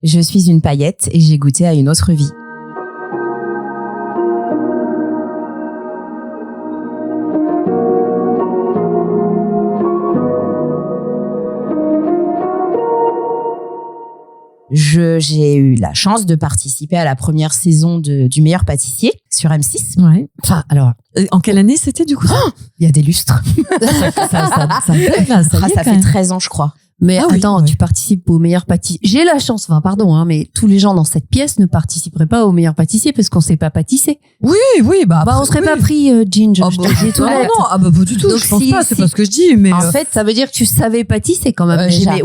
Je suis une paillette et j'ai goûté à une autre vie. J'ai eu la chance de participer à la première saison du meilleur pâtissier sur M6. Ouais. Enfin, alors, en quelle année c'était du coup? Il y a des lustres. Ça fait 13 ans, je crois. Mais attends, tu participes au meilleur pâtissier. J'ai la chance, mais tous les gens dans cette pièce ne participeraient pas au meilleur pâtissier parce qu'on sait pas pâtisser. Oui, on serait pas pris Ginger. Non, pas du tout. Donc, je pense pas, c'est pas ce que je dis, mais en fait, ça veut dire que tu savais pâtisser quand même. J'avais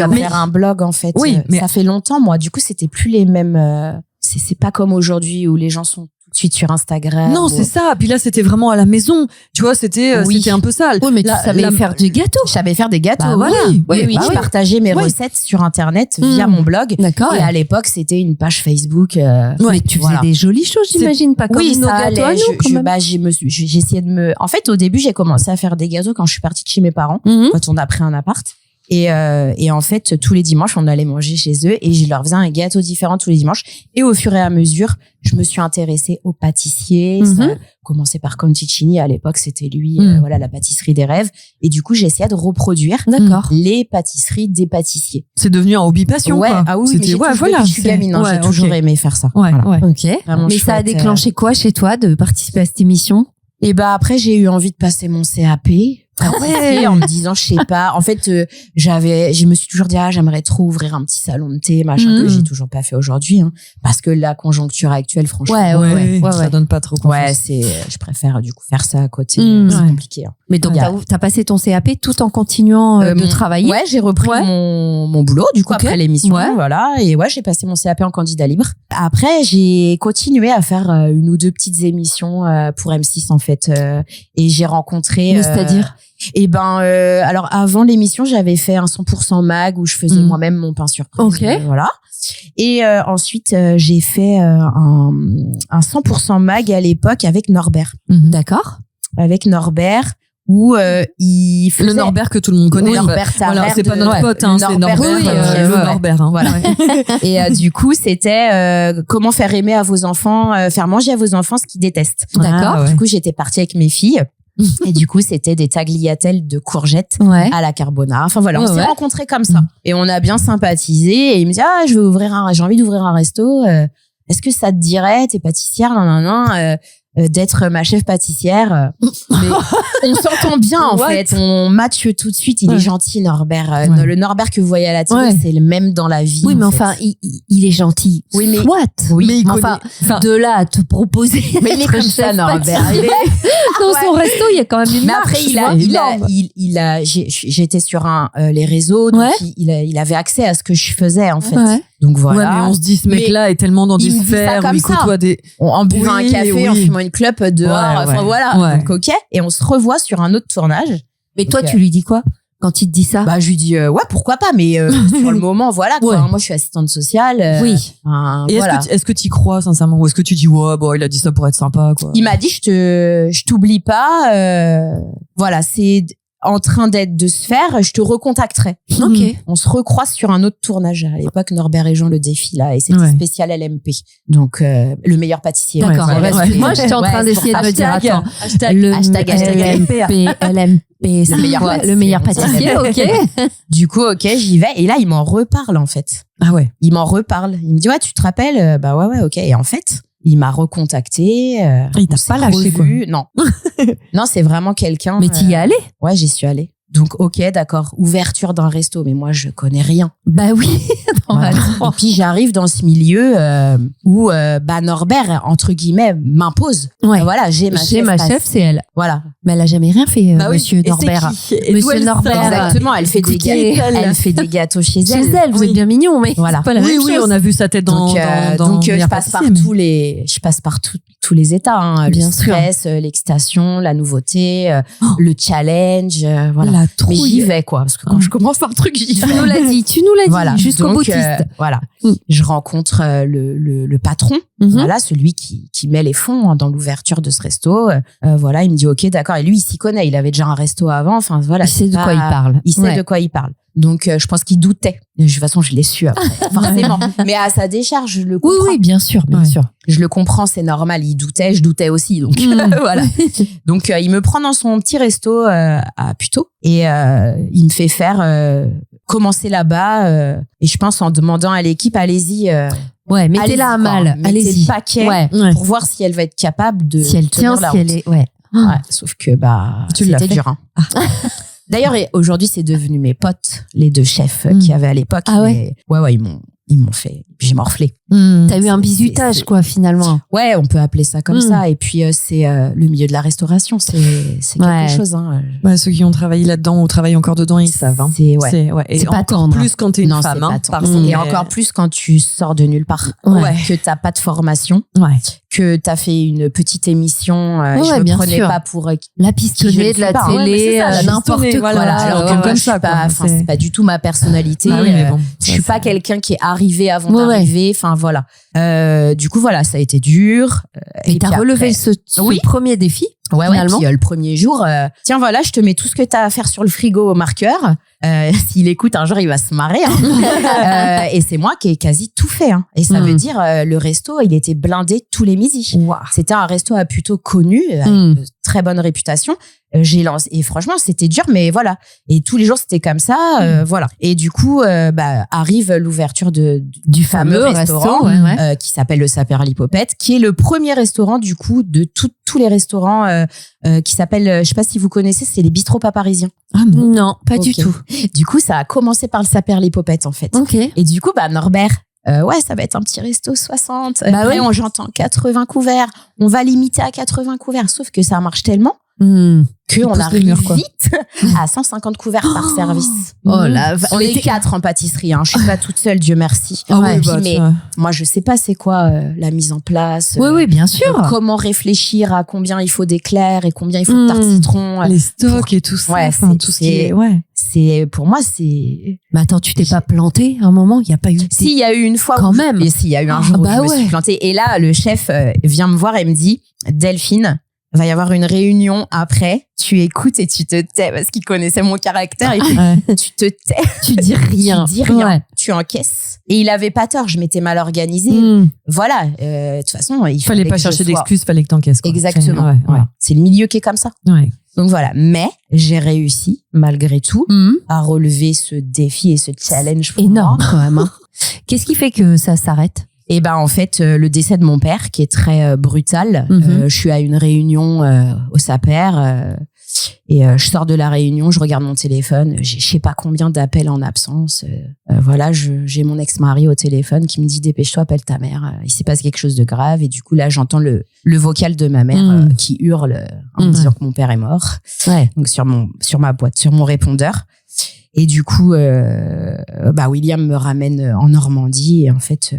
ouvert un blog en fait. Oui, mais ça fait longtemps, moi. Du coup, c'était plus les mêmes. C'est pas comme aujourd'hui où les gens sont tout de suite sur Instagram. Non, c'est ça. Puis là, c'était vraiment à la maison. Tu vois, c'était un peu sale. Oui, mais tu savais faire des gâteaux. Je savais faire des gâteaux. Bah, voilà. Oui. Je partageais mes recettes sur Internet via mon blog. D'accord. Et à l'époque, c'était une page Facebook. Mais tu faisais des jolies choses, j'imagine, pas comme nos gâteaux à nous, quand même. J'ai essayé de me. En fait, au début, j'ai commencé à faire des gâteaux quand je suis partie de chez mes parents, quand on a pris un appart. Et en fait, tous les dimanches, on allait manger chez eux et je leur faisais un gâteau différent tous les dimanches. Et au fur et à mesure, je me suis intéressée aux pâtissiers. Ça a commencé par Conticini. À l'époque, c'était lui, la pâtisserie des rêves. Et du coup, j'essayais de reproduire les pâtisseries des pâtissiers. C'est devenu un hobby passion, quoi. Ah oui, depuis que je suis gamine. J'ai toujours aimé faire ça. Ok. Mais ça a déclenché quoi chez toi de participer à cette émission? Et après, j'ai eu envie de passer mon CAP. En me disant, je sais pas. En fait, je me suis toujours dit, j'aimerais trop ouvrir un petit salon de thé, machin, que j'ai toujours pas fait aujourd'hui, parce que la conjoncture actuelle, franchement. Ça donne pas trop confiance. Je préfère, du coup, faire ça à côté. C'est compliqué. Mais donc, t'as passé ton CAP tout en continuant de travailler? Ouais, j'ai repris mon boulot, du coup, après l'émission. Voilà. Et j'ai passé mon CAP en candidat libre. Après, j'ai continué à faire une ou deux petites émissions pour M6, en fait. Et j'ai rencontré. C'est-à-dire? Alors avant l'émission, j'avais fait un 100% mag où je faisais moi-même mon pain surprise. Voilà. Et ensuite, j'ai fait un 100% mag à l'époque avec Norbert. D'accord. Avec Norbert. Où il faisait... Le Norbert que tout le monde connaît. Norbert voilà, c'est pas notre pote, c'est Norbert. Norbert. Voilà. Et du coup, c'était comment faire aimer à vos enfants, faire manger à vos enfants ce qu'ils détestent. D'accord. Du coup, j'étais partie avec mes filles. Et du coup, c'était des tagliatelles de courgettes à la carbonara. Enfin voilà, on s'est rencontrés comme ça. Et on a bien sympathisé. Et il me dit, j'ai envie d'ouvrir un resto. Est-ce que ça te dirait, t'es pâtissière, d'être ma chef pâtissière? Mais on s'entend bien, en fait. On match tout de suite. Il est gentil, Norbert. Le Norbert que vous voyez à la télé, c'est le même dans la vie. Oui, mais enfin, il est gentil. Oui, mais soit. Oui, mais de là à te proposer. Mais il est comme ça, Norbert. Dans son resto, il y a quand même une marche. Mais après, j'étais sur les réseaux, donc il avait accès à ce que je faisais, en fait. Donc voilà. Ouais, mais on se dit, ce mec-là est tellement dans des sphères où il côtoie on buvait un café, en fumant une clope dehors. Enfin voilà. Donc ok. Et on se revoit sur un autre tournage. Mais toi, tu lui dis quoi quand il te dit ça? Je lui dis pourquoi pas, mais sur le moment, voilà quoi. Moi, je suis assistante sociale. Et est-ce que tu y crois sincèrement, ou est-ce que tu dis il a dit ça pour être sympa, quoi? Il m'a dit, je t'oublie pas. Voilà, c'est en train de se faire, je te recontacterai. Ok. On se recroise sur un autre tournage. À l'époque, Norbert et Jean le défi là, et c'était spécial LMP. Donc le meilleur pâtissier. D'accord. Moi, j'étais en train d'essayer de me dire, attends, hashtag LMP, c'est le meilleur pâtissier. Ok. Du coup, j'y vais. Et là, il m'en reparle en fait. Ah ouais. Il m'en reparle. Il me dit tu te rappelles? Ok. Et en fait, il m'a recontacté. Il t'a pas lâché, quoi. Non. Non, c'est vraiment quelqu'un. Mais t'y es allé? Ouais, j'y suis allée. Donc, d'accord. Ouverture d'un resto. Mais moi, je connais rien. Bah oui. Et puis, j'arrive dans ce milieu où Norbert, entre guillemets, m'impose. Voilà, j'ai ma chef, c'est elle. Voilà. Mais elle a jamais rien fait, monsieur Norbert. Monsieur Norbert. Exactement, elle fait des gâteaux. Elle fait des gâteaux chez elle. Chez elle, vous êtes bien mignon, mais voilà. C'est pas la même chose. Oui, on a vu sa tête dans donc je passe par tous les états, bien le stress, l'excitation, la nouveauté, le challenge, voilà. La trouille. Mais j'y vais, quoi, parce que quand je commence par un truc, j'y vais. Tu nous l'as dit, voilà. jusqu'au boutiste. Voilà. Je rencontre le patron, voilà, celui qui met les fonds dans l'ouverture de ce resto. Voilà, il me dit ok, d'accord. Et lui, il s'y connaît. Il avait déjà un resto avant. Enfin voilà. Il sait de quoi il parle. Il sait de quoi il parle. Donc, je pense qu'il doutait. De toute façon, je l'ai su après, forcément. Mais à sa décharge, je le comprends. Oui, bien sûr, bien sûr. Je le comprends, c'est normal. Il doutait, je doutais aussi. Donc, voilà. Donc, il me prend dans son petit resto à Puteaux et il me fait faire commencer là-bas. Et je pense en demandant à l'équipe, allez-y. Ouais, mettez-la à mal. Allez-y. Paquet pour voir si elle va être capable de si elle tient, tenir la si route. elle est, ouais. Sauf que c'était dur. Hein. D'ailleurs, aujourd'hui, c'est devenu mes potes, les 2 chefs qu'il y avait à l'époque. Ah ouais. Ouais, ils m'ont fait. J'ai morflé. T'as eu un bizutage, quoi, finalement. Ouais, on peut appeler ça comme ça. Et puis, c'est le milieu de la restauration. C'est quelque chose. Hein. Ouais, ceux qui ont travaillé là-dedans ou travaillent encore dedans, ils savent. Hein. C'est Et pas encore tendre. plus quand t'es une femme. Et encore plus quand tu sors de nulle part. Que t'as pas de formation. Que t'as fait une petite émission. Je me prenais pas pour la pistonnée de la télé, n'importe quoi. Alors comme ça, c'est pas du tout ma personnalité. Je suis pas quelqu'un qui est arrivé avant d'arriver. Enfin, voilà. Du coup, voilà, ça a été dur. Et t'as relevé ce premier défi. Ouais, puis le premier jour, tiens, voilà, je te mets tout ce que t'as à faire sur le frigo au marqueur. S'il écoute, un jour, il va se marrer. Hein. Et c'est moi qui ai quasi tout fait. Hein. Et ça veut dire, le resto, il était blindé tous les midis. Wow. C'était un resto à plutôt connu, avec une très bonne réputation. J'ai lancé, et franchement, c'était dur, mais voilà. Et tous les jours, c'était comme ça, voilà. Et du coup, arrive l'ouverture du fameux restaurant qui s'appelle le Saperlipopette, qui est le premier restaurant, du coup, de tous les restaurants qui s'appelle, je sais pas si vous connaissez, c'est les bistrots pas parisiens. Ah non, pas du tout. Du coup, ça a commencé par le Saperlipopette, en fait. Okay. Et du coup, Norbert, ça va être un petit resto 60. Après, j'entends 80 couverts. On va limiter à 80 couverts. Sauf que ça marche tellement qu'on arrive vite à 150 couverts par service. Oh là, on est 4 en pâtisserie. Hein. Je suis pas toute seule, Dieu merci. Mais moi, je sais pas c'est quoi la mise en place. Oui, bien sûr. Comment réfléchir à combien il faut d'éclairs et combien il faut de tarte citron. Les stocks et tout ça. Ouais, tout ce qui est. C'est pour moi, c'est. Mais attends, tu t'es pas planté à un moment? Il y a pas eu. Si, il y a eu une fois. Quand même. Et s'il y a eu un jour où je me suis plantée. Et là, le chef vient me voir et me dit, Delphine, va y avoir une réunion après. Tu écoutes et tu te tais parce qu'il connaissait mon caractère. Et tu te tais. Tu dis rien. Tu dis rien. Ouais. Tu encaisses. Et il avait pas tort. Je m'étais mal organisée. Voilà. De toute façon, il fallait pas chercher d'excuses. Fallait que t'encaisses. Exactement. Ouais. C'est le milieu qui est comme ça. Ouais. Donc voilà. Mais j'ai réussi, malgré tout, à relever ce défi et ce challenge pour énorme moi. Quand même. Hein. Qu'est-ce qui fait que ça s'arrête? Et en fait, le décès de mon père, qui est très brutal. Je suis à une réunion au Saper et je sors de la réunion, je regarde mon téléphone, j'ai je sais pas combien d'appels en absence. Voilà, j'ai mon ex-mari au téléphone qui me dit dépêche-toi, appelle ta mère. Il s'est passé quelque chose de grave et du coup là, j'entends le vocal de ma mère qui hurle en me disant que mon père est mort. Ouais. Donc sur ma boîte, sur mon répondeur. Et du coup, William me ramène en Normandie et en fait,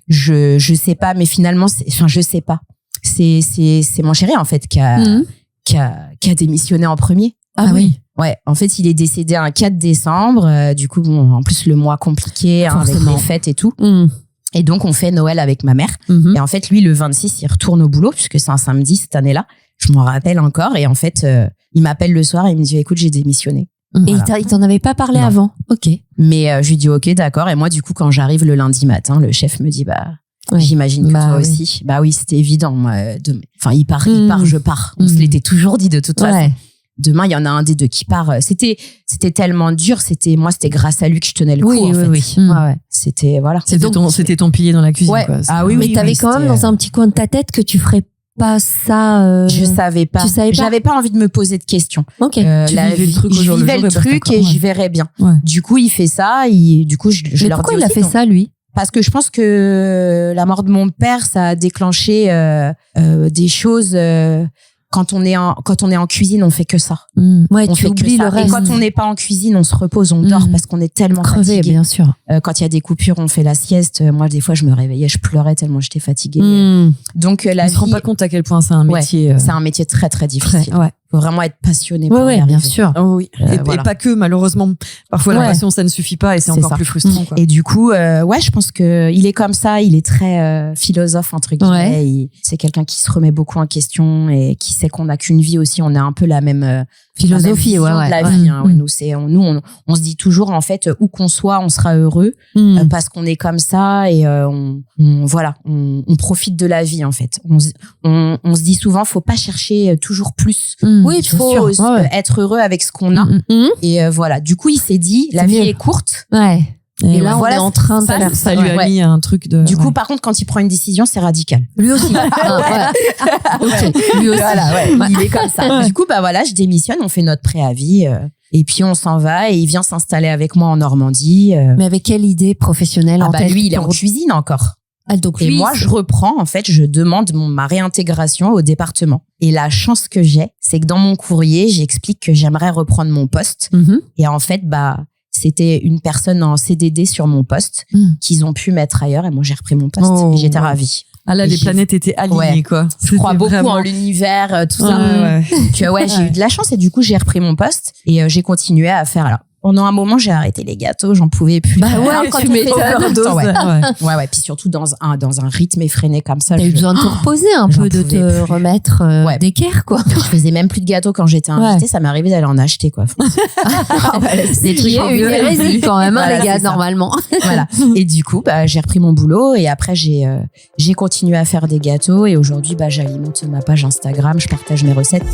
je sais pas, mais finalement, je sais pas. C'est mon chéri en fait qui a démissionné en premier. Ah oui. Ouais, en fait, il est décédé un 4 décembre. Du coup, en plus le mois compliqué avec les fêtes et tout. Et donc on fait Noël avec ma mère. Et en fait, lui le 26, il retourne au boulot puisque c'est un samedi cette année-là. Je m'en rappelle encore et en fait, il m'appelle le soir et il me dit écoute, j'ai démissionné. Et il t'en avait pas parlé avant? Ok. Mais je lui dis ok, d'accord. Et moi, du coup, quand j'arrive le lundi matin, le chef me dit j'imagine que toi aussi. Bah oui, c'était évident. Moi, il part, je pars. On se l'était toujours dit de toute façon. Demain, il y en a un des deux qui part. C'était tellement dur. C'était grâce à lui que je tenais le coup. En fait. Oui. C'était voilà. C'était ton pilier dans la cuisine. Ouais. Quoi. Ah oui. Mais t'avais quand même dans un petit coin de ta tête que tu ferais pas ça. Je savais pas. J'avais pas envie de me poser de questions. Ok. Tu vivais le truc au jour le jour. Je vivais le truc et j'y verrais bien. Ouais. Du coup, il fait ça. Du coup, je Mais leur pourquoi dis il a fait ça, lui? Parce que je pense que la mort de mon père, ça a déclenché des choses. Quand on est en cuisine, on fait que ça. Ouais, on tu fait oublies que le ça. reste. Et quand on n'est pas en cuisine, on se repose, on dort parce qu'on est tellement crevé, fatigué. Bien sûr. Quand il y a des coupures, on fait la sieste. Moi, des fois, je me réveillais, je pleurais tellement j'étais fatiguée. Donc, on se rend pas compte à quel point c'est un métier. C'est un métier très, très difficile. Ouais. Faut vraiment être passionné. Ouais, bien sûr. Oh, oui. Et pas que, malheureusement. Parfois, la passion, ça ne suffit pas et c'est encore plus frustrant, quoi. Et du coup, je pense que il est comme ça. Il est très philosophe, entre guillemets. C'est quelqu'un qui se remet beaucoup en question et qui sait qu'on n'a qu'une vie aussi. On a un peu la même philosophie, de la vie. Hein. Nous, on se dit toujours, en fait, où qu'on soit, on sera heureux parce qu'on est comme ça et on profite de la vie, en fait. On se dit souvent, faut pas chercher toujours plus. Oui, il faut être heureux avec ce qu'on a. Et voilà. Du coup, il s'est dit, la vie est courte. Ouais. Et là, on est en train de faire ça. lui a mis un truc de. Du coup, par contre, quand il prend une décision, c'est radical. Lui aussi. Ok. Lui aussi. Il est comme ça. Du coup, je démissionne, on fait notre préavis. Et puis on s'en va et il vient s'installer avec moi en Normandie. Mais avec quelle idée professionnelle en tête? Lui, il est en cuisine encore. Donc et moi, je reprends, en fait, je demande ma réintégration au département. Et la chance que j'ai, c'est que dans mon courrier, j'explique que j'aimerais reprendre mon poste. Et en fait, c'était une personne en CDD sur mon poste qu'ils ont pu mettre ailleurs et moi, j'ai repris mon poste et j'étais ravie. Ah là, les planètes étaient alignées, quoi. Je crois beaucoup en l'univers, tout ça. Donc, j'ai eu de la chance et du coup, j'ai repris mon poste et j'ai continué à faire alors. Pendant un moment, j'ai arrêté les gâteaux, j'en pouvais plus. Quand tu mets ouais. Puis surtout dans un rythme effréné comme ça. T'as eu besoin de te reposer un peu, de te remettre d'équerre, quoi. Je faisais même plus de gâteaux quand j'étais invitée, ça m'arrivait d'aller en acheter, quoi. C'est des trucs une hérésie quand même, les gars, normalement. Voilà. Et du coup, j'ai repris mon boulot et après j'ai continué à faire des gâteaux et aujourd'hui, j'alimente ma page Instagram, je partage mes recettes.